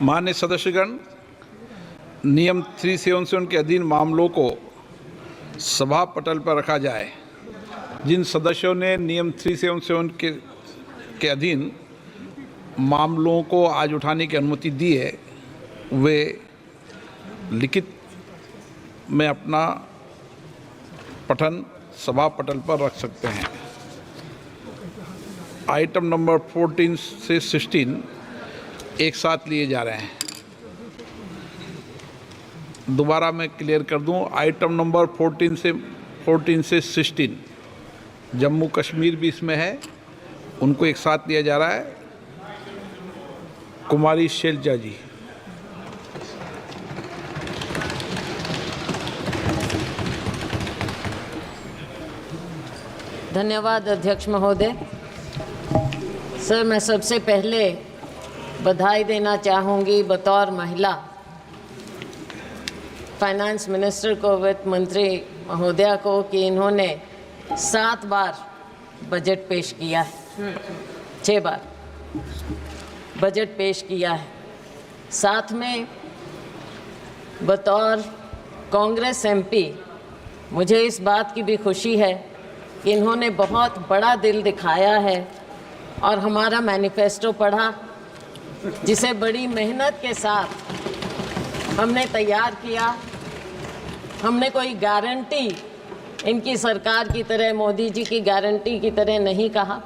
मान्य सदस्यगण, नियम 377 के अधीन मामलों को सभा पटल पर रखा जाए। जिन सदस्यों ने नियम 377 के अधीन मामलों को आज उठाने की अनुमति दी है, वे लिखित में अपना पठन सभा पटल पर रख सकते हैं। आइटम नंबर 14 से 16 एक साथ लिए जा रहे हैं। दोबारा मैं क्लियर कर दूं, आइटम नंबर 14 से 16 जम्मू कश्मीर भी इसमें है, उनको एक साथ लिया जा रहा है। कुमारी शैलजा जी। धन्यवाद अध्यक्ष महोदय। सर, मैं सबसे पहले बधाई देना चाहूँगी बतौर महिला फाइनेंस मिनिस्टर को, वित्त मंत्री महोदया को, कि इन्होंने 7 बार बजट पेश किया है, 6 बार बजट पेश किया है। साथ में बतौर कांग्रेस एमपी मुझे इस बात की भी खुशी है कि इन्होंने बहुत बड़ा दिल दिखाया है और हमारा मैनिफेस्टो पढ़ा, जिसे बड़ी मेहनत के साथ हमने तैयार किया। हमने कोई गारंटी इनकी सरकार की तरह, मोदी जी की गारंटी की तरह नहीं कहा,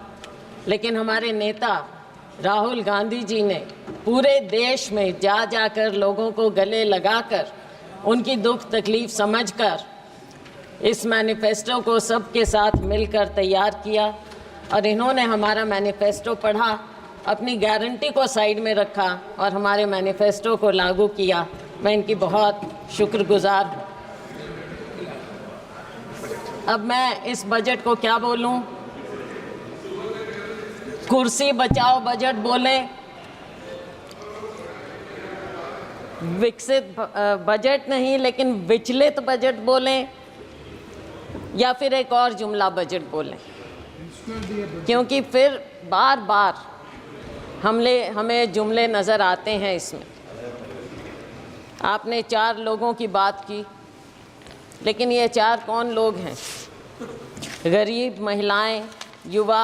लेकिन हमारे नेता राहुल गांधी जी ने पूरे देश में जा जाकर लोगों को गले लगाकर उनकी दुख तकलीफ समझकर इस मैनिफेस्टो को सबके साथ मिलकर तैयार किया। और इन्होंने हमारा मैनिफेस्टो पढ़ा, अपनी गारंटी को साइड में रखा और हमारे मैनिफेस्टो को लागू किया। मैं इनकी बहुत शुक्रगुजार हूँ। अब मैं इस बजट को क्या बोलूं? कुर्सी बचाओ बजट बोलें, विकसित बजट नहीं लेकिन विचलित बजट बोलें, या फिर एक और जुमला बजट बोलें, क्योंकि फिर बार बार हमें जुमले नज़र आते हैं इसमें। आपने 4 लोगों की बात की, लेकिन ये 4 कौन लोग हैं? गरीब, महिलाएं, युवा,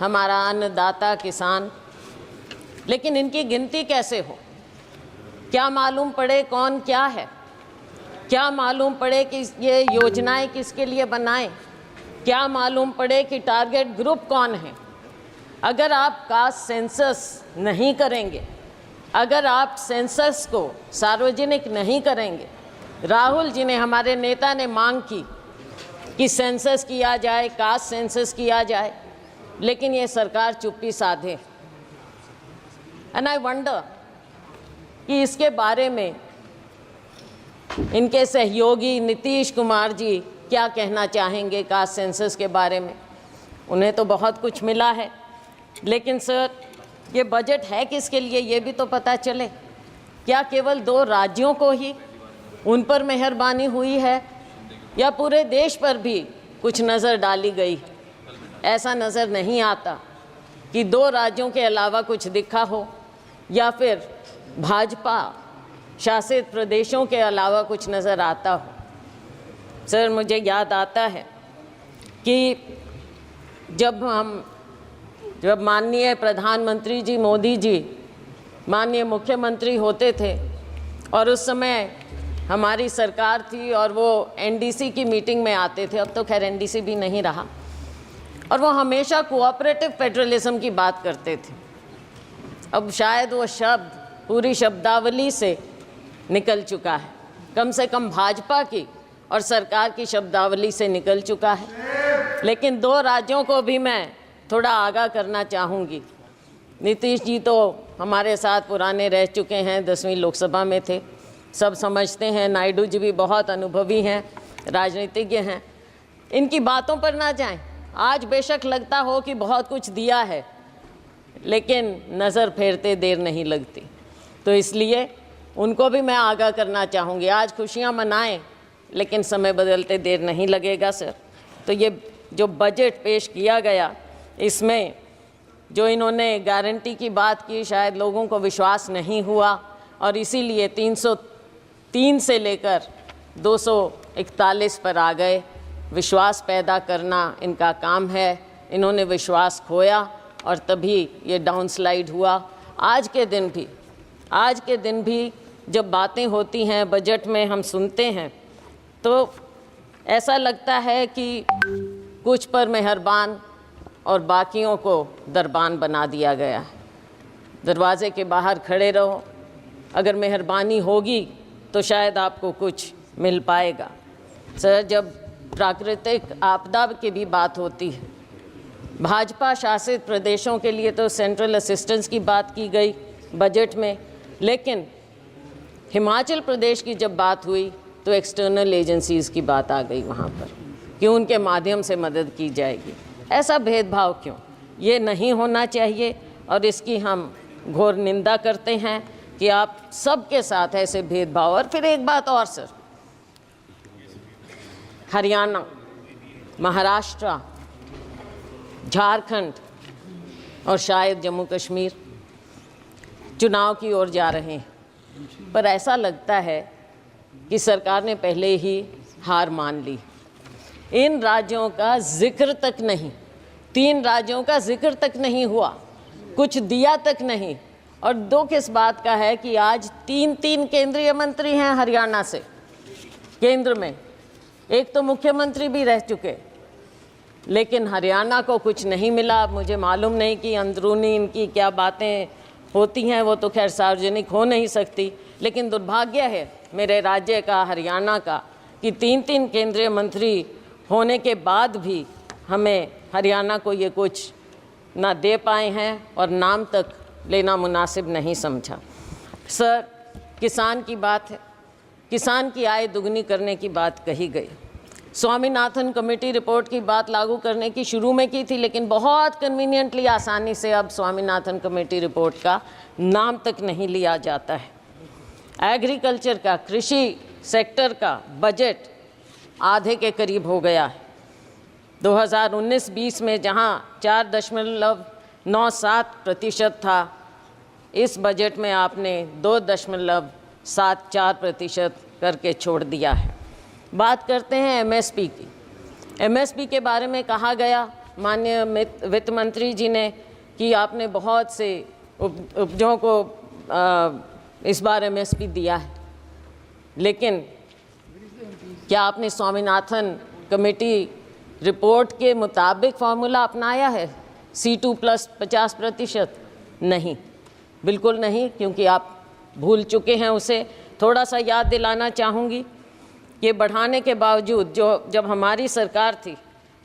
हमारा अन्नदाता किसान। लेकिन इनकी गिनती कैसे हो? क्या मालूम पड़े कौन क्या है? क्या मालूम पड़े कि ये योजनाएं किसके लिए बनाएं? क्या मालूम पड़े कि टारगेट ग्रुप कौन है? अगर आप कास्ट सेंसस नहीं करेंगे, अगर आप सेंसस को सार्वजनिक नहीं करेंगे, राहुल जी ने, हमारे नेता ने मांग की कि सेंसस किया जाए, कास्ट सेंसस किया जाए, लेकिन ये सरकार चुप्पी साधे। एंड आई वंडर कि इसके बारे में इनके सहयोगी नीतीश कुमार जी क्या कहना चाहेंगे कास्ट सेंसस के बारे में। उन्हें तो बहुत कुछ मिला है, लेकिन सर ये बजट है किसके लिए ये भी तो पता चले। क्या केवल 2 राज्यों को ही उन पर मेहरबानी हुई है, या पूरे देश पर भी कुछ नज़र डाली गई? ऐसा नज़र नहीं आता कि 2 राज्यों के अलावा कुछ दिखा हो, या फिर भाजपा शासित प्रदेशों के अलावा कुछ नज़र आता हो। सर, मुझे याद आता है कि जब माननीय प्रधानमंत्री जी मोदी जी माननीय मुख्यमंत्री होते थे और उस समय हमारी सरकार थी और वो एनडीसी की मीटिंग में आते थे, अब तो खैर एनडीसी भी नहीं रहा, और वो हमेशा कोऑपरेटिव फेडरलिज्म की बात करते थे। अब शायद वो शब्द पूरी शब्दावली से निकल चुका है, कम से कम भाजपा की और सरकार की शब्दावली से निकल चुका है। लेकिन 2 राज्यों को भी मैं थोड़ा आगाह करना चाहूँगी। नीतीश जी तो हमारे साथ पुराने रह चुके हैं, 10वीं लोकसभा में थे, सब समझते हैं। नायडू जी भी बहुत अनुभवी हैं, राजनीतिज्ञ हैं। इनकी बातों पर ना जाएं। आज बेशक लगता हो कि बहुत कुछ दिया है, लेकिन नज़र फेरते देर नहीं लगती, तो इसलिए उनको भी मैं आगाह करना चाहूँगी। आज खुशियाँ मनाएं, लेकिन समय बदलते देर नहीं लगेगा सर। तो ये जो बजट पेश किया गया, इसमें जो इन्होंने गारंटी की बात की, शायद लोगों को विश्वास नहीं हुआ और इसीलिए 303 से लेकर 241 पर आ गए। विश्वास पैदा करना इनका काम है। इन्होंने विश्वास खोया और तभी ये डाउनस्लाइड हुआ। आज के दिन भी जब बातें होती हैं बजट में, हम सुनते हैं तो ऐसा लगता है कि कुछ पर मेहरबान और बाकियों को दरबान बना दिया गया है। दरवाजे के बाहर खड़े रहो, अगर मेहरबानी होगी तो शायद आपको कुछ मिल पाएगा। सर, जब प्राकृतिक आपदा की भी बात होती है, भाजपा शासित प्रदेशों के लिए तो सेंट्रल असिस्टेंस की बात की गई बजट में, लेकिन हिमाचल प्रदेश की जब बात हुई तो एक्सटर्नल एजेंसीज़ की बात आ गई वहाँ पर कि उनके माध्यम से मदद की जाएगी। ऐसा भेदभाव क्यों? ये नहीं होना चाहिए और इसकी हम घोर निंदा करते हैं कि आप सबके साथ ऐसे भेदभाव। और फिर एक बात और सर, हरियाणा, महाराष्ट्र, झारखंड और शायद जम्मू कश्मीर चुनाव की ओर जा रहे हैं, पर ऐसा लगता है कि सरकार ने पहले ही हार मान ली। इन राज्यों का जिक्र तक नहीं, 3 राज्यों का जिक्र तक नहीं हुआ, कुछ दिया तक नहीं। और दुख इस बात का है कि आज 3 केंद्रीय मंत्री हैं हरियाणा से केंद्र में, एक तो मुख्यमंत्री भी रह चुके, लेकिन हरियाणा को कुछ नहीं मिला। मुझे मालूम नहीं कि अंदरूनी इनकी क्या बातें होती हैं, वो तो खैर सार्वजनिक हो नहीं सकती, लेकिन दुर्भाग्य है मेरे राज्य का, हरियाणा का, कि 3 केंद्रीय मंत्री होने के बाद भी हमें हरियाणा को ये कुछ ना दे पाए हैं और नाम तक लेना मुनासिब नहीं समझा। सर, किसान की बात है, किसान की आय दुगनी करने की बात कही गई। स्वामीनाथन कमेटी रिपोर्ट की बात लागू करने की शुरू में की थी, लेकिन बहुत कन्वीनियंटली, आसानी से अब स्वामीनाथन कमेटी रिपोर्ट का नाम तक नहीं लिया जाता है। एग्रीकल्चर का, कृषि सेक्टर का बजट आधे के करीब हो गया है। 2019-20 में जहां 4.97% था, इस बजट में आपने 2.74% करके छोड़ दिया है। बात करते हैं एमएसपी की। एमएसपी के बारे में कहा गया माननीय वित्त मंत्री जी ने कि आपने बहुत से उपजों को इस बार एमएसपी दिया है, लेकिन क्या आपने स्वामीनाथन कमेटी रिपोर्ट के मुताबिक फार्मूला अपनाया है? C2 + 50%? नहीं, बिल्कुल नहीं, क्योंकि आप भूल चुके हैं उसे। थोड़ा सा याद दिलाना चाहूँगी कि बढ़ाने के बावजूद जब हमारी सरकार थी,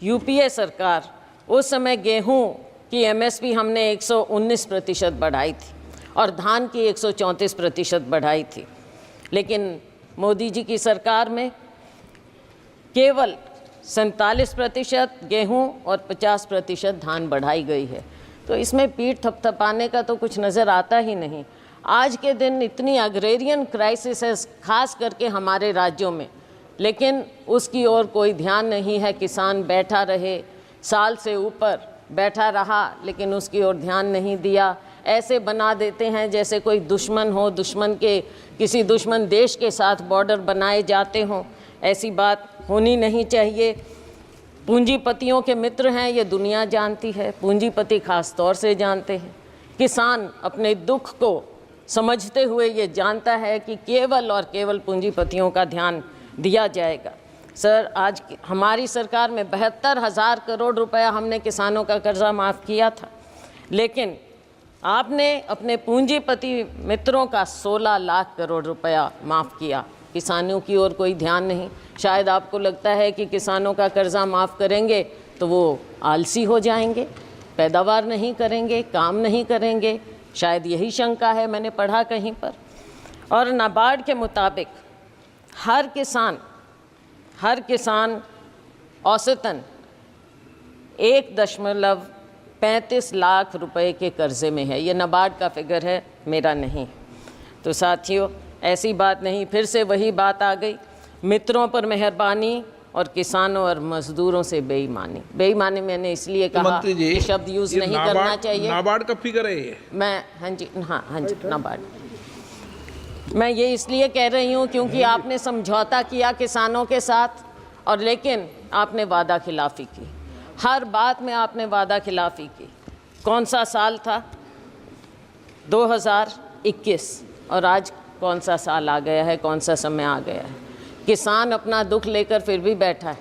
यूपीए सरकार, उस समय गेहूं की एमएसपी हमने 119% बढ़ाई थी और धान की 134% बढ़ाई थी, लेकिन मोदी जी की सरकार में केवल 47% गेहूं और 50% धान बढ़ाई गई है। तो इसमें पीठ थपथपाने का तो कुछ नज़र आता ही नहीं। आज के दिन इतनी अग्रेरियन क्राइसिस है, खास करके हमारे राज्यों में, लेकिन उसकी ओर कोई ध्यान नहीं है। किसान बैठा रहे, साल से ऊपर बैठा रहा, लेकिन उसकी ओर ध्यान नहीं दिया। ऐसे बना देते हैं जैसे कोई दुश्मन हो, किसी दुश्मन देश के साथ बॉर्डर बनाए जाते हों। ऐसी बात होनी नहीं चाहिए। पूंजीपतियों के मित्र हैं, ये दुनिया जानती है, पूंजीपति खास तौर से जानते हैं। किसान अपने दुख को समझते हुए ये जानता है कि केवल और केवल पूंजीपतियों का ध्यान दिया जाएगा। सर, आज हमारी सरकार में 72,000 करोड़ रुपया हमने किसानों का कर्जा माफ़ किया था, लेकिन आपने अपने पूंजीपति मित्रों का 16 लाख करोड़ रुपया माफ़ किया। किसानों की ओर कोई ध्यान नहीं। शायद आपको लगता है कि किसानों का कर्जा माफ़ करेंगे तो वो आलसी हो जाएंगे, पैदावार नहीं करेंगे, काम नहीं करेंगे, शायद यही शंका है, मैंने पढ़ा कहीं पर। और नाबार्ड के मुताबिक हर किसान औसतन 1.35 लाख रुपए के कर्जे में है। ये नाबार्ड का फिगर है, मेरा नहीं। तो साथियों, ऐसी बात नहीं, फिर से वही बात आ गई। मित्रों पर मेहरबानी और किसानों और मजदूरों से बेईमानी। बेईमानी मैंने इसलिए तो कहा मंत्री जी, कि शब्द यूज़ ये नहीं करना चाहिए। नाबार्ड का फिगर है ये? मैं हाँ जी नाबार्ड। मैं ये इसलिए कह रही हूँ क्योंकि आपने समझौता किया किसानों के साथ, और लेकिन आपने वादा खिलाफ़ी की। हर बात में आपने वादा खिलाफ़ी की। कौन सा साल था? 2021, और आज कौन सा साल आ गया है, कौन सा समय आ गया है। किसान अपना दुख लेकर फिर भी बैठा है।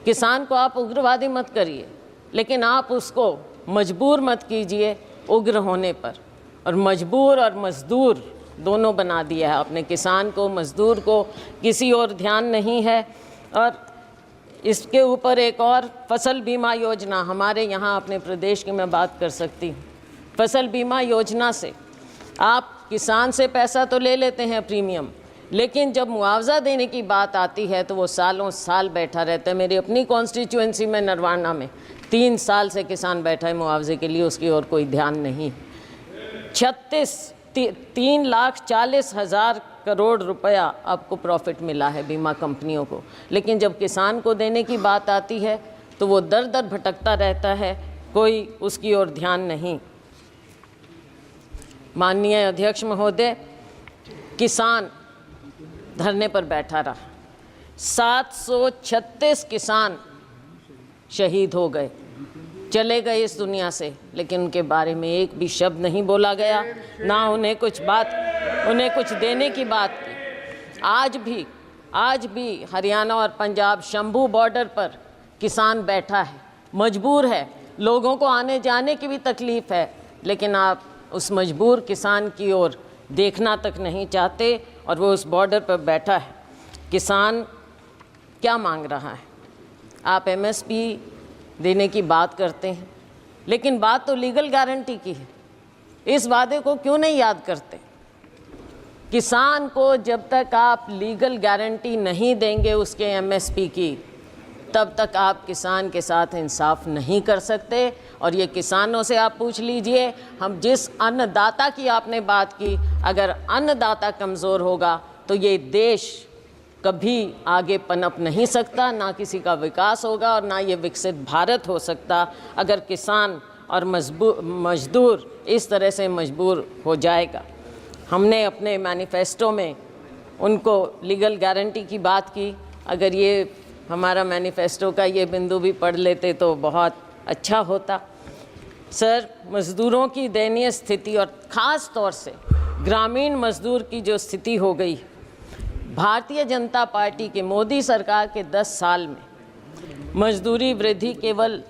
किसान को आप उग्रवादी मत करिए, लेकिन आप उसको मजबूर मत कीजिए उग्र होने पर। और मजबूर और मजदूर दोनों बना दिया है आपने, किसान को, मजदूर को, किसी और ध्यान नहीं है। और इसके ऊपर एक और फसल बीमा योजना हमारे यहाँ अपने प्रदेश की मैं बात कर सकती हूँ। फसल बीमा योजना से आप किसान से पैसा तो ले लेते हैं प्रीमियम, लेकिन जब मुआवजा देने की बात आती है तो वो सालों साल बैठा रहता है। मेरी अपनी कॉन्स्टिट्यूएंसी में नरवाना में 3 साल से किसान बैठा है मुआवजे के लिए, उसकी और कोई ध्यान नहीं। 3,40,000 करोड़ रुपया आपको प्रॉफिट मिला है बीमा कंपनियों को, लेकिन जब किसान को देने की बात आती है तो वो दर दर भटकता रहता है, कोई उसकी ओर ध्यान नहीं। माननीय अध्यक्ष महोदय, किसान धरने पर बैठा रहा। 736 किसान शहीद हो गए, चले गए इस दुनिया से, लेकिन उनके बारे में एक भी शब्द नहीं बोला गया, ना उन्हें कुछ देने की बात की। आज भी हरियाणा और पंजाब शंभू बॉर्डर पर किसान बैठा है, मजबूर है। लोगों को आने जाने की भी तकलीफ़ है, लेकिन आप उस मजबूर किसान की ओर देखना तक नहीं चाहते, और वो उस बॉर्डर पर बैठा है। किसान क्या मांग रहा है? आप MSP देने की बात करते हैं, लेकिन बात तो लीगल गारंटी की है। इस वादे को क्यों नहीं याद करते? किसान को जब तक आप लीगल गारंटी नहीं देंगे उसके MSP की, तब तक आप किसान के साथ इंसाफ नहीं कर सकते। और ये किसानों से आप पूछ लीजिए, हम जिस अन्नदाता की आपने बात की, अगर अन्नदाता कमज़ोर होगा तो ये देश कभी आगे पनप नहीं सकता, ना किसी का विकास होगा और ना ये विकसित भारत हो सकता, अगर किसान और मजदूर इस तरह से मजबूर हो जाएगा। हमने अपने मैनिफेस्टो में उनको लीगल गारंटी की बात की। अगर ये हमारा मैनिफेस्टो का ये बिंदु भी पढ़ लेते तो बहुत अच्छा होता। सर, मज़दूरों की दयनीय स्थिति और ख़ास तौर से ग्रामीण मज़दूर की जो स्थिति हो गई, भारतीय जनता पार्टी के मोदी सरकार के 10 साल में मजदूरी वृद्धि केवल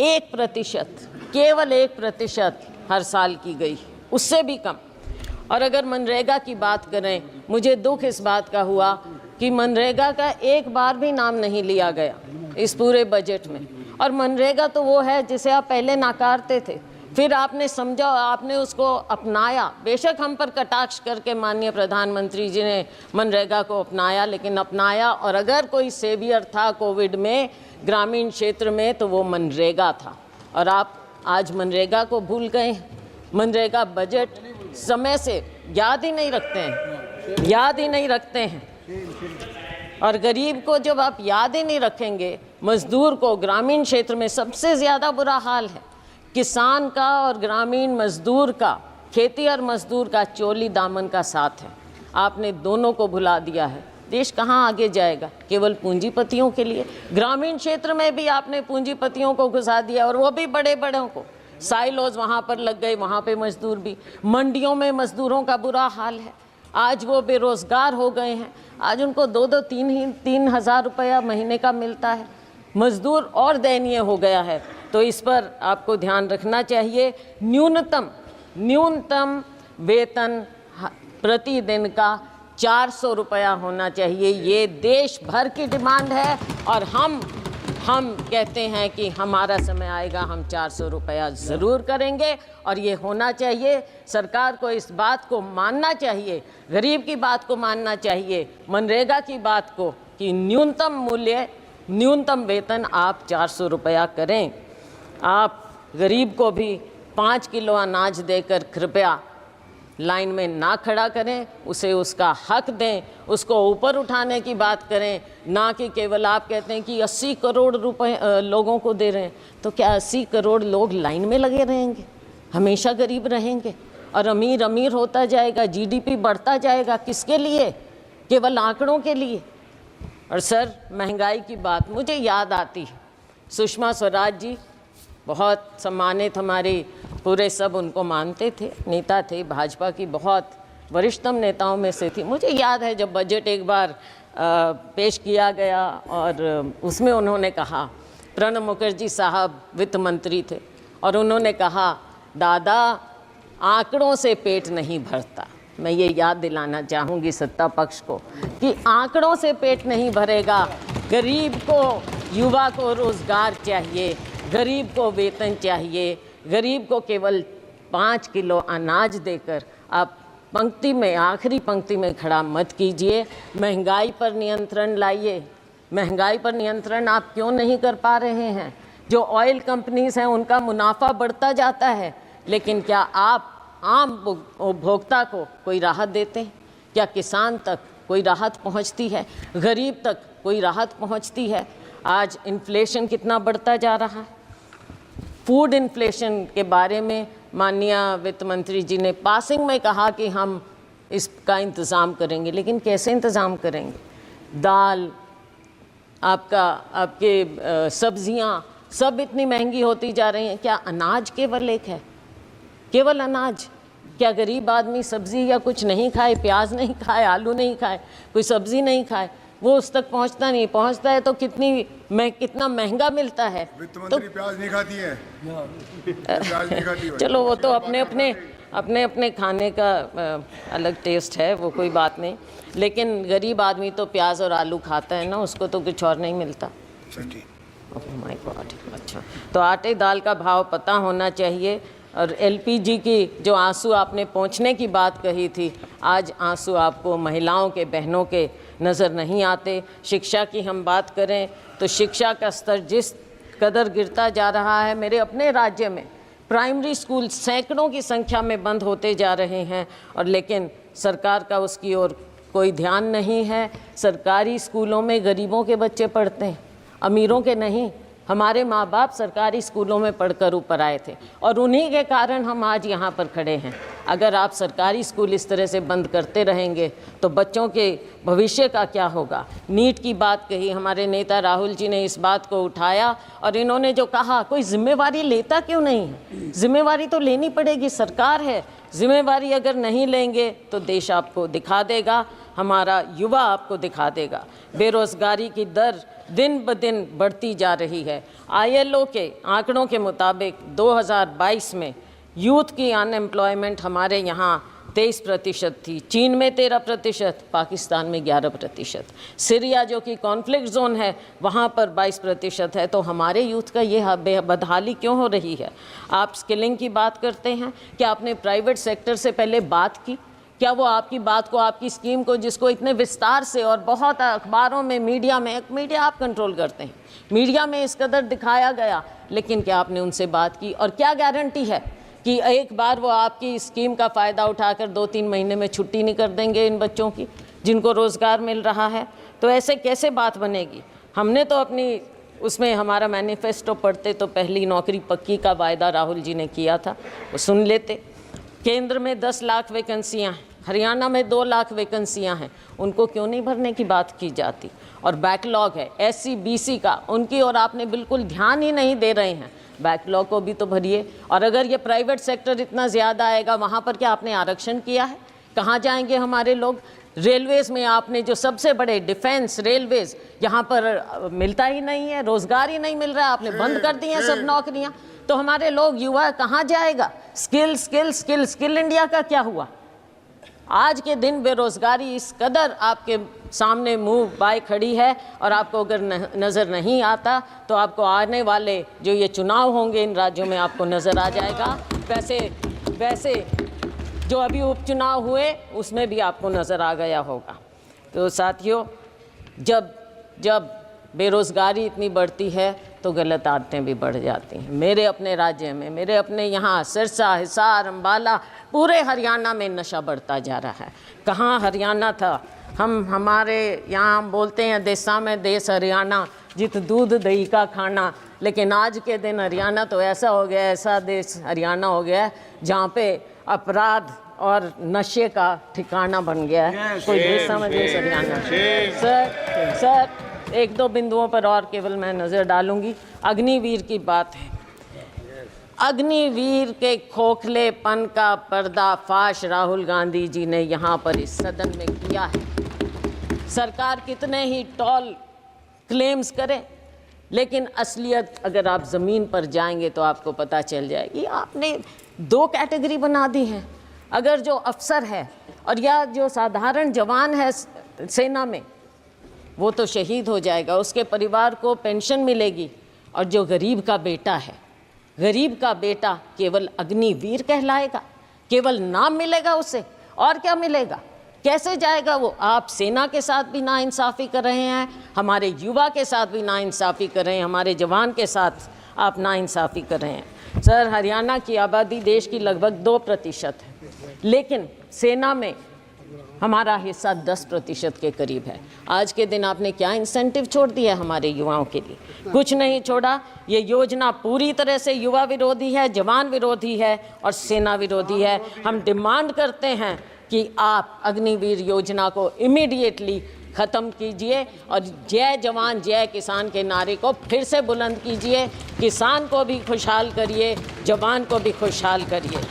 1% हर साल की गई, उससे भी कम। और अगर मनरेगा की बात करें, मुझे दुख इस बात का हुआ कि मनरेगा का एक बार भी नाम नहीं लिया गया इस पूरे बजट में। और मनरेगा तो वो है जिसे आप पहले नाकारते थे, फिर आपने समझा, आपने उसको अपनाया। बेशक हम पर कटाक्ष करके माननीय प्रधानमंत्री जी ने मनरेगा को अपनाया, लेकिन अपनाया। और अगर कोई सेवियर था कोविड में ग्रामीण क्षेत्र में तो वो मनरेगा था, और आप आज मनरेगा को भूल गए। मनरेगा बजट समय से याद ही नहीं रखते हैं। और गरीब को जब आप याद ही नहीं रखेंगे, मजदूर को ग्रामीण क्षेत्र में सबसे ज़्यादा बुरा हाल है। किसान का और ग्रामीण मजदूर का, खेती और मजदूर का चोली दामन का साथ है। आपने दोनों को भुला दिया है। देश कहाँ आगे जाएगा? केवल पूंजीपतियों के लिए। ग्रामीण क्षेत्र में भी आपने पूंजीपतियों को घुसा दिया, और वो भी बड़े बड़ों को। साइलोज वहाँ पर लग गए, वहाँ पे मजदूर भी। मंडियों में मजदूरों का बुरा हाल है। आज वो बेरोज़गार हो गए हैं। आज उनको 2-3 हज़ार रुपया महीने का मिलता है। मजदूर और दयनीय हो गया है। तो इस पर आपको ध्यान रखना चाहिए। न्यूनतम वेतन प्रतिदिन का 400 रुपया होना चाहिए। ये देश भर की डिमांड है, और हम कहते हैं कि हमारा समय आएगा, हम 400 रुपया ज़रूर करेंगे, और ये होना चाहिए। सरकार को इस बात को मानना चाहिए, गरीब की बात को मानना चाहिए, मनरेगा की बात को, कि न्यूनतम वेतन आप 400 रुपया करें। आप गरीब को भी 5 किलो अनाज देकर कृपया लाइन में ना खड़ा करें, उसे उसका हक दें, उसको ऊपर उठाने की बात करें, ना कि केवल आप कहते हैं कि 80 करोड़ रुपए लोगों को दे रहे हैं। तो क्या 80 करोड़ लोग लाइन में लगे रहेंगे? हमेशा गरीब रहेंगे और अमीर अमीर होता जाएगा, जीडीपी बढ़ता जाएगा। किसके लिए? केवल आंकड़ों के लिए। और सर, महंगाई की बात मुझे याद आती है, सुषमा स्वराज जी बहुत सम्मानित, हमारे पूरे सब उनको मानते थे, नेता थे, भाजपा की बहुत वरिष्ठतम नेताओं में से थी। मुझे याद है जब बजट एक बार पेश किया गया और उसमें उन्होंने कहा, प्रणब मुखर्जी साहब वित्त मंत्री थे, और उन्होंने कहा, दादा आंकड़ों से पेट नहीं भरता। मैं ये याद दिलाना चाहूँगी सत्ता पक्ष को कि आंकड़ों से पेट नहीं भरेगा। गरीब को, युवा को रोज़गार चाहिए, गरीब को वेतन चाहिए। गरीब को केवल 5 किलो अनाज देकर आप पंक्ति में, आखिरी पंक्ति में खड़ा मत कीजिए। महंगाई पर नियंत्रण लाइए। महंगाई पर नियंत्रण आप क्यों नहीं कर पा रहे हैं? जो ऑयल कंपनीज हैं उनका मुनाफा बढ़ता जाता है, लेकिन क्या आप आम उपभोक्ता को कोई राहत देते हैं? क्या किसान तक कोई राहत पहुंचती है? गरीब तक कोई राहत पहुंचती है? आज इन्फ्लेशन कितना बढ़ता जा रहा है। फूड इन्फ्लेशन के बारे में माननीय वित्त मंत्री जी ने पासिंग में कहा कि हम इसका इंतज़ाम करेंगे, लेकिन कैसे इंतज़ाम करेंगे? दाल, आपके सब्जियां सब इतनी महंगी होती जा रही हैं। क्या अनाज केवल एक है? केवल अनाज? क्या गरीब आदमी सब्ज़ी या कुछ नहीं खाए, प्याज नहीं खाए, आलू नहीं खाए, कोई सब्ज़ी नहीं खाए, वो उस तक पहुंचता नहीं? पहुंचता है तो कितना महंगा मिलता है। वित्त मंत्री प्याज नहीं खाती है, प्याज नहीं खाती है। चलो वो तो अपने अपने खाने का अलग टेस्ट है, वो कोई बात नहीं, लेकिन गरीब आदमी तो प्याज और आलू खाता है ना, उसको तो कुछ और नहीं मिलता। Oh my God. अच्छा, तो आटे दाल का भाव पता होना चाहिए। और एलपीजी की जो आंसू आपने पहुंचने की बात कही थी, आज आंसू आपको महिलाओं के, बहनों के नज़र नहीं आते। शिक्षा की हम बात करें तो शिक्षा का स्तर जिस कदर गिरता जा रहा है, मेरे अपने राज्य में प्राइमरी स्कूल सैकड़ों की संख्या में बंद होते जा रहे हैं, और लेकिन सरकार का उसकी ओर कोई ध्यान नहीं है। सरकारी स्कूलों में गरीबों के बच्चे पढ़ते हैं, अमीरों के नहीं। हमारे माँ बाप सरकारी स्कूलों में पढ़कर ऊपर आए थे, और उन्हीं के कारण हम आज यहाँ पर खड़े हैं। अगर आप सरकारी स्कूल इस तरह से बंद करते रहेंगे तो बच्चों के भविष्य का क्या होगा? नीट की बात कही, हमारे नेता राहुल जी ने इस बात को उठाया, और इन्होंने जो कहा, कोई जिम्मेवारी लेता क्यों नहीं है? जिम्मेवारी तो लेनी पड़ेगी, सरकार है। जिम्मेवारी अगर नहीं लेंगे तो देश आपको दिखा देगा, हमारा युवा आपको दिखा देगा। बेरोज़गारी की दर दिन ब दिन बढ़ती जा रही है। ILO के आंकड़ों के मुताबिक 2022 में यूथ की अनएम्प्लॉयमेंट हमारे यहाँ 23% थी, चीन में 13%, पाकिस्तान में 11%, सीरिया जो कि कॉन्फ्लिक्ट जोन है वहाँ पर 22% है। तो हमारे यूथ का ये बदहाली क्यों हो रही है? आप स्किलिंग की बात करते हैं, क्या आपने प्राइवेट सेक्टर से पहले बात की? क्या वो आपकी बात को, आपकी स्कीम को, जिसको इतने विस्तार से और बहुत अखबारों में, मीडिया आप कंट्रोल करते हैं, मीडिया में इस कदर दिखाया गया, लेकिन क्या आपने उनसे बात की? और क्या गारंटी है कि एक बार वो आपकी स्कीम का फ़ायदा उठाकर 2-3 महीने में छुट्टी नहीं कर देंगे इन बच्चों की जिनको रोज़गार मिल रहा है? तो ऐसे कैसे बात बनेगी? हमने तो अपनी उसमें हमारा मैनिफेस्टो पढ़ते तो पहली नौकरी पक्की का वायदा राहुल जी ने किया था, वो सुन लेते। केंद्र में 10 लाख वैकेंसियाँ हैं, हरियाणा में 2 लाख वैकेंसियाँ हैं, उनको क्यों नहीं भरने की बात की जाती? और बैकलॉग है SC BC का, उनकी और आपने बिल्कुल ध्यान ही नहीं दे रहे हैं। बैकलॉग को भी तो भरिए। और अगर ये प्राइवेट सेक्टर इतना ज़्यादा आएगा, वहाँ पर क्या आपने आरक्षण किया है? कहाँ जाएंगे हमारे लोग? रेलवेज़ में आपने जो सबसे बड़े डिफेंस रेलवेज़, यहाँ पर मिलता ही नहीं है, रोज़गार ही नहीं मिल रहा है, आपने बंद कर दी हैं सब नौकरियाँ। तो हमारे लोग, युवा कहाँ जाएगा? Skill skill skill skill India का क्या हुआ? आज के दिन बेरोज़गारी इस कदर आपके सामने मुंह बाय खड़ी है, और आपको अगर नज़र नहीं आता तो आपको आने वाले जो ये चुनाव होंगे इन राज्यों में आपको नज़र आ जाएगा। वैसे जो अभी उपचुनाव हुए उसमें भी आपको नज़र आ गया होगा। तो साथियों, जब बेरोज़गारी इतनी बढ़ती है तो गलत आदतें भी बढ़ जाती हैं। मेरे अपने राज्य में, मेरे अपने यहाँ सिरसा, हिसार, अम्बाला, पूरे हरियाणा में नशा बढ़ता जा रहा है। कहाँ हरियाणा था? हमारे यहाँ बोलते हैं देसा में देश हरियाणा, जित दूध दही का खाना। लेकिन आज के दिन हरियाणा तो ऐसा हो गया, ऐसा देश हरियाणा हो गया है जहाँ पे अपराध और नशे का ठिकाना बन गया है। कोई देश समझ देश हरियाणा। सर एक दो बिंदुओं पर और केवल मैं नज़र डालूंगी। अग्निवीर की बात है। अग्निवीर के खोखलेपन का पर्दाफाश राहुल गांधी जी ने यहाँ पर इस सदन में किया है। सरकार कितने ही टॉल क्लेम्स करे, लेकिन असलियत अगर आप ज़मीन पर जाएंगे तो आपको पता चल जाएगी। आपने दो कैटेगरी बना दी है। अगर जो अफसर है और या जो साधारण जवान है सेना में, वो तो शहीद हो जाएगा, उसके परिवार को पेंशन मिलेगी। और जो गरीब का बेटा है, गरीब का बेटा केवल अग्निवीर कहलाएगा, केवल नाम मिलेगा उसे, और क्या मिलेगा? कैसे जाएगा वो? आप सेना के साथ भी नाइंसाफ़ी कर रहे हैं, हमारे युवा के साथ भी नाइंसाफ़ी कर रहे हैं, हमारे जवान के साथ आप नाइंसाफ़ी कर रहे हैं। सर, हरियाणा की आबादी देश की लगभग 2% है, लेकिन सेना में हमारा हिस्सा 10% के करीब है। आज के दिन आपने क्या इंसेंटिव छोड़ दिया हमारे युवाओं के लिए? कुछ नहीं छोड़ा। ये योजना पूरी तरह से युवा विरोधी है, जवान विरोधी है और सेना विरोधी है। हम डिमांड करते हैं कि आप अग्निवीर योजना को इमीडिएटली ख़त्म कीजिए और जय जवान जय किसान के नारे को फिर से बुलंद कीजिए। किसान को भी खुशहाल करिए, जवान को भी खुशहाल करिए।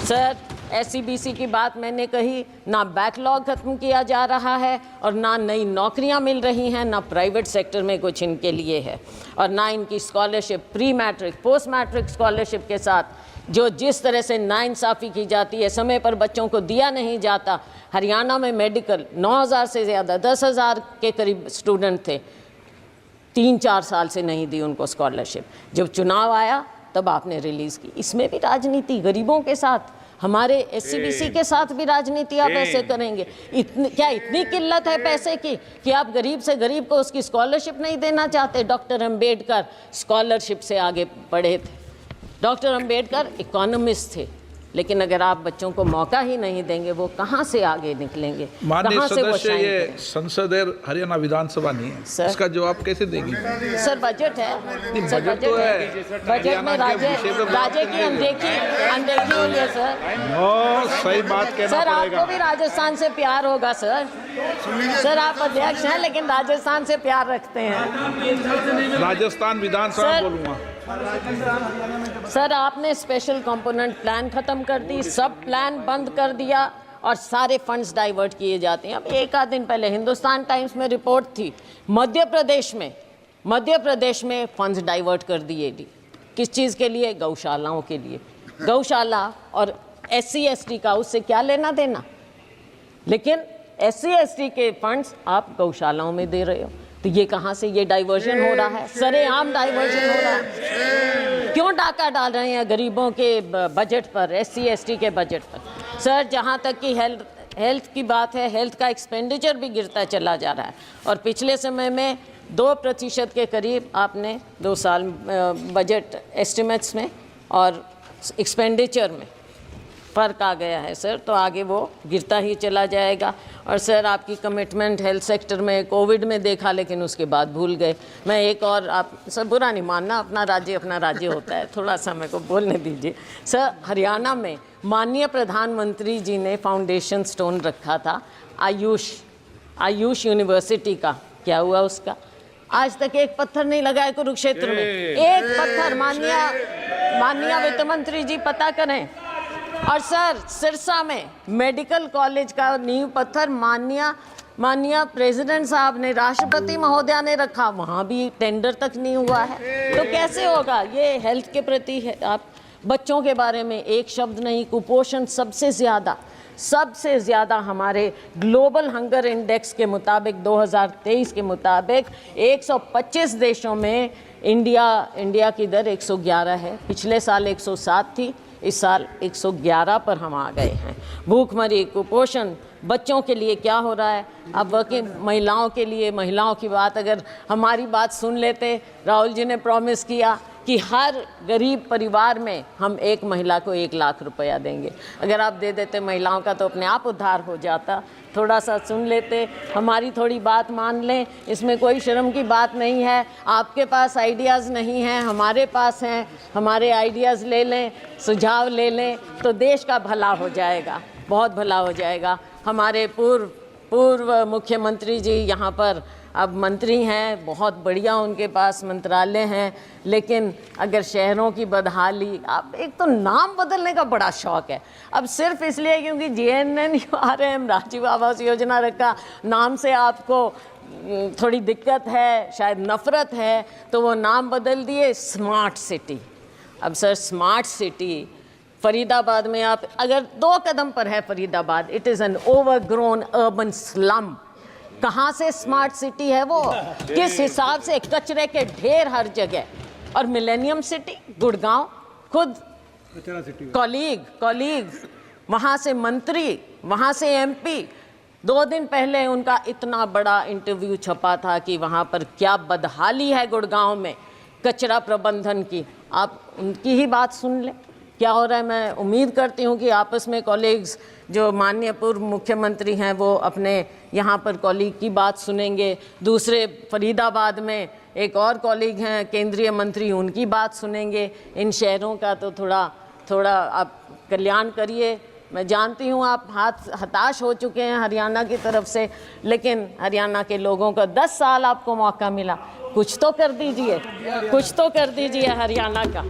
सर, SCBC की बात मैंने कही, ना बैकलॉग ख़त्म किया जा रहा है और ना नई नौकरियां मिल रही हैं, ना प्राइवेट सेक्टर में कुछ इनके लिए है, और ना इनकी scholarship, pre matric, post matric scholarship के साथ जो जिस तरह से नाइंसाफ़ी की जाती है, समय पर बच्चों को दिया नहीं जाता। हरियाणा में मेडिकल 9,000 से ज़्यादा, 10,000 के करीब स्टूडेंट थे, 3-4 साल से नहीं दी उनको स्कॉलरशिप। जब चुनाव आया तब आपने रिलीज़ की। इसमें भी राजनीति, गरीबों के साथ, हमारे SCBC के साथ भी राजनीति आप ऐसे करेंगे? क्या इतनी किल्लत है पैसे की कि आप गरीब से गरीब को उसकी स्कॉलरशिप नहीं देना चाहते? डॉक्टर अंबेडकर स्कॉलरशिप से आगे बढ़े थे। डॉक्टर अंबेडकर इकोनॉमिस्ट थे, लेकिन अगर आप बच्चों को मौका ही नहीं देंगे, वो कहाँ से आगे निकलेंगे? माननीय सदस्य, ये संसद है, हरियाणा विधानसभा नहीं है। सर, इसका जवाब कैसे देंगी? सर, बजट है। सर, बजट तो है। बजट में राज्य की अनदेखी हुई है। सर, सही बात कहना सर, पड़ेगा। आपको भी राजस्थान से प्यार होगा सर। सर, आप अध्यक्ष हैं लेकिन राजस्थान से प्यार रखते हैं। राजस्थान विधानसभा बोलूँगा। सर, आपने स्पेशल कंपोनेंट प्लान खत्म कर दी, सब प्लान बंद कर दिया और सारे फंड्स डाइवर्ट किए जाते हैं। अब एक आध दिन पहले हिंदुस्तान टाइम्स में रिपोर्ट थी, मध्य प्रदेश में फंड्स डाइवर्ट कर दिए। किस चीज़ के लिए? गौशालाओं के लिए। गौशाला और SC ST का उससे क्या लेना देना? लेकिन SC ST के फंड्स आप गौशालाओं में दे रहे हो, तो ये कहाँ से ये डाइवर्जन हो रहा है? सरेआम डाइवर्जन हो रहा है। क्यों डाका डाल रहे हैं गरीबों के बजट पर, SC ST के बजट पर? सर, जहाँ तक कि हेल्थ की बात है, हेल्थ का एक्सपेंडिचर भी गिरता चला जा रहा है और पिछले समय में 2% के करीब आपने 2 साल बजट एस्टिमेट्स में और एक्सपेंडिचर में फ़र्क आ गया है सर, तो आगे वो गिरता ही चला जाएगा। और सर, आपकी कमिटमेंट हेल्थ सेक्टर में कोविड में देखा, लेकिन उसके बाद भूल गए। मैं एक और, आप सर बुरा नहीं मानना, अपना राज्य होता है, थोड़ा सा मेरे को बोलने दीजिए। सर, हरियाणा में माननीय प्रधानमंत्री जी ने फाउंडेशन स्टोन रखा था आयुष यूनिवर्सिटी का, क्या हुआ उसका? आज तक एक पत्थर नहीं लगा है कुरुक्षेत्र में, एक पत्थर। माननीय वित्त मंत्री जी पता करें। और सर, सिरसा में मेडिकल कॉलेज का नींव पत्थर माननीय प्रेसिडेंट साहब ने, राष्ट्रपति महोदया ने रखा, वहाँ भी टेंडर तक नहीं हुआ है, तो कैसे होगा? ये हेल्थ के प्रति है। आप बच्चों के बारे में एक शब्द नहीं। कुपोषण सबसे ज़्यादा हमारे ग्लोबल हंगर इंडेक्स के मुताबिक 2023 के मुताबिक 125 देशों में इंडिया की दर 111 है। पिछले साल 107 थी, इस साल 111 पर हम आ गए हैं। भूखमरी, कुपोषण, बच्चों के लिए क्या हो रहा है। अब वर्किंग महिलाओं के लिए, महिलाओं की बात अगर हमारी बात सुन लेते, राहुल जी ने प्रॉमिस किया कि हर गरीब परिवार में हम एक महिला को 1 लाख रुपया देंगे। अगर आप दे देते महिलाओं का तो अपने आप उद्धार हो जाता। थोड़ा सा सुन लेते, हमारी थोड़ी बात मान लें, इसमें कोई शर्म की बात नहीं है। आपके पास आइडियाज़ नहीं हैं, हमारे पास हैं, हमारे आइडियाज़ ले लें, सुझाव ले लें तो देश का भला हो जाएगा, बहुत भला हो जाएगा। हमारे पूर्व मुख्यमंत्री जी यहाँ पर अब मंत्री हैं, बहुत बढ़िया उनके पास मंत्रालय हैं, लेकिन अगर शहरों की बदहाली, आप एक तो नाम बदलने का बड़ा शौक़ है, अब सिर्फ इसलिए क्योंकि JNNURM राजीव आवास योजना रखा, नाम से आपको थोड़ी दिक्कत है, शायद नफ़रत है, तो वो नाम बदल दिए स्मार्ट सिटी। अब सर स्मार्ट सिटी फरीदाबाद में, आप अगर 2 कदम पर है Faridabad, it is an overgrown urban slum. कहाँ से स्मार्ट सिटी है वो, किस हिसाब से, कचरे के ढेर हर जगह। और मिलेनियम सिटी गुड़गांव, खुद कॉलीग वहाँ से मंत्री, वहाँ से MP, 2 दिन पहले उनका इतना बड़ा इंटरव्यू छपा था कि वहाँ पर क्या बदहाली है गुड़गांव में कचरा प्रबंधन की। आप उनकी ही बात सुन लें क्या हो रहा है। मैं उम्मीद करती हूँ कि आपस में कॉलीग्स, जो माननीय पूर्व मुख्यमंत्री हैं, वो अपने यहाँ पर कॉलीग की बात सुनेंगे, दूसरे फरीदाबाद में एक और कॉलीग हैं केंद्रीय मंत्री, उनकी बात सुनेंगे। इन शहरों का तो थोड़ा आप कल्याण करिए। मैं जानती हूँ आप हताश हो चुके हैं हरियाणा की तरफ से, लेकिन हरियाणा के लोगों का 10 साल आपको मौका मिला, कुछ तो कर दीजिए, कुछ तो कर दीजिए हरियाणा का।